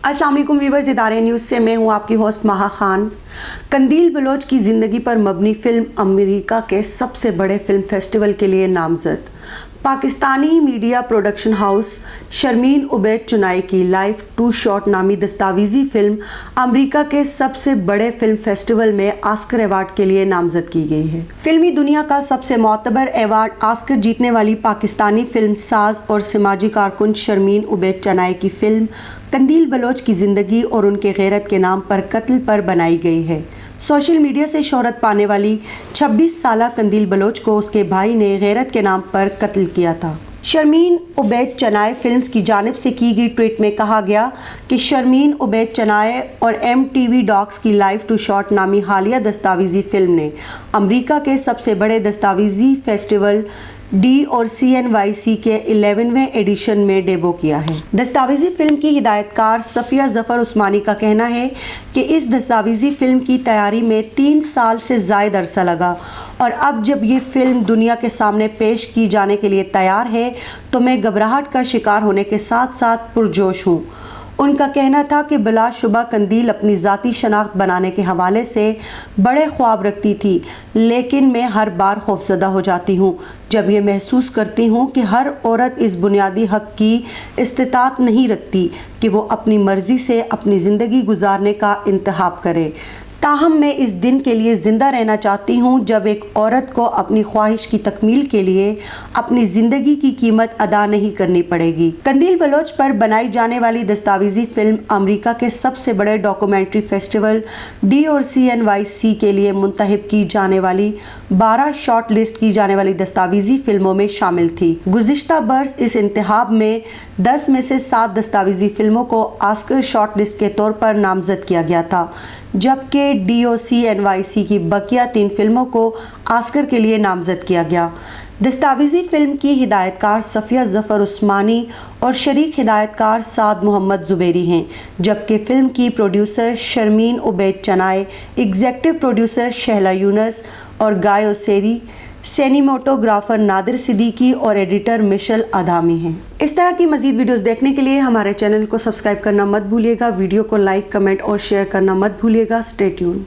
अस्सलाम वालेकुम व्यूअर्स, इदारे न्यूज़ से मैं हूं आपकी होस्ट माहा खान। कंदील बलोच की ज़िंदगी पर मबनी फ़िल्म अमेरिका के सबसे बड़े फ़िल्म फेस्टिवल के लिए नामज़द। Pakistani media production house Sharmeen Obaid Chinoy की लाइफ टू शॉट नामी दस्तावेज़ी फ़िल्म अमेरिका के सबसे बड़े फ़िल्म फेस्टिवल में ऑस्कर अवार्ड के लिए नामज़द की गई है। फिल्मी दुनिया का सबसे मोतबर अवार्ड ऑस्कर जीतने वाली पाकिस्तानी फ़िल्म साज और समाजी कारकुन शर्मीन उबैद चुनाई की फ़िल्म कंदील बलोच की ज़िंदगी और उनके गैरत के नाम पर कत्ल पर बनाई गई है। सोशल मीडिया से शोहरत पाने वाली 26 साला कंदील बलोच को उसके भाई ने गैरत के नाम पर कत्ल किया था। शर्मीन उबैद चुनाई फिल्म्स की जानिब से की गई ट्वीट में कहा गया कि शर्मीन उबैद चुनाई और MTV डॉक्स की लाइफ टू शॉट नामी हालिया दस्तावेज़ी फ़िल्म ने अमेरिका के सबसे बड़े दस्तावेज़ी फेस्टिवल DOCNYC के 11वें एडिशन में डेब्यू किया है। दस्तावेज़ी फ़िल्म की हिदायतकार सफ़िया ज़फ़र उस्मानी का कहना है कि इस दस्तावेज़ी फ़िल्म की तैयारी में 3 साल से ज़ायद अरसा लगा और अब जब ये फ़िल्म दुनिया के सामने पेश की जाने के लिए तैयार है तो मैं घबराहट का शिकार होने के साथ साथ पुरजोश हूँ। उनका कहना था कि बिलाशुबा कंदील अपनी ज़ाती शनाख्त बनाने के हवाले से बड़े ख्वाब रखती थी, लेकिन मैं हर बार खौफज़दा हो जाती हूँ जब ये महसूस करती हूँ कि हर औरत इस बुनियादी हक़ की इस्तिताअत नहीं रखती कि वो अपनी मर्ज़ी से अपनी ज़िंदगी गुजारने का इंतखाब करे। ताहम मैं इस दिन के लिए ज़िंदा रहना चाहती हूँ जब एक औरत को अपनी ख्वाहिश की तकमील के लिए अपनी ज़िंदगी की कीमत अदा नहीं करनी पड़ेगी। कंदील बलोच पर बनाई जाने वाली दस्तावेज़ी फ़िल्म अमेरिका के सबसे बड़े डॉक्यूमेंट्री फेस्टिवल DOCNYC के लिए मुंतखब की जाने वाली 12 शॉर्ट लिस्ट की जाने वाली दस्तावेज़ी फ़िल्मों में शामिल थी। गुज़िश्ता बरस इस इंतखाब में 10 में से 7 दस्तावेज़ी फ़िल्मों को ऑस्कर शॉर्ट लिस्ट के तौर पर नामज़द किया गया था, जबकि DOCNYC की बकिया 3 फिल्मों को ऑस्कर के लिए नामज़द किया गया। दस्तावेज़ी फ़िल्म की हिदायतकार सफ़िया ज़फ़र उस्मानी और शरीक हिदायतकार साद मोहम्मद ज़ुबैरी हैं, जबकि फ़िल्म की producer Sharmeen Obaid Chinoy, executive producer Shahla Younus और Guy Oseary, cinematographer Nadir Siddiqui और एडिटर मिशेल आदामी हैं। इस तरह की मज़ीद वीडियोस देखने के लिए हमारे चैनल को सब्सक्राइब करना मत भूलिएगा। वीडियो को लाइक, कमेंट और शेयर करना मत भूलिएगा। Stay tuned.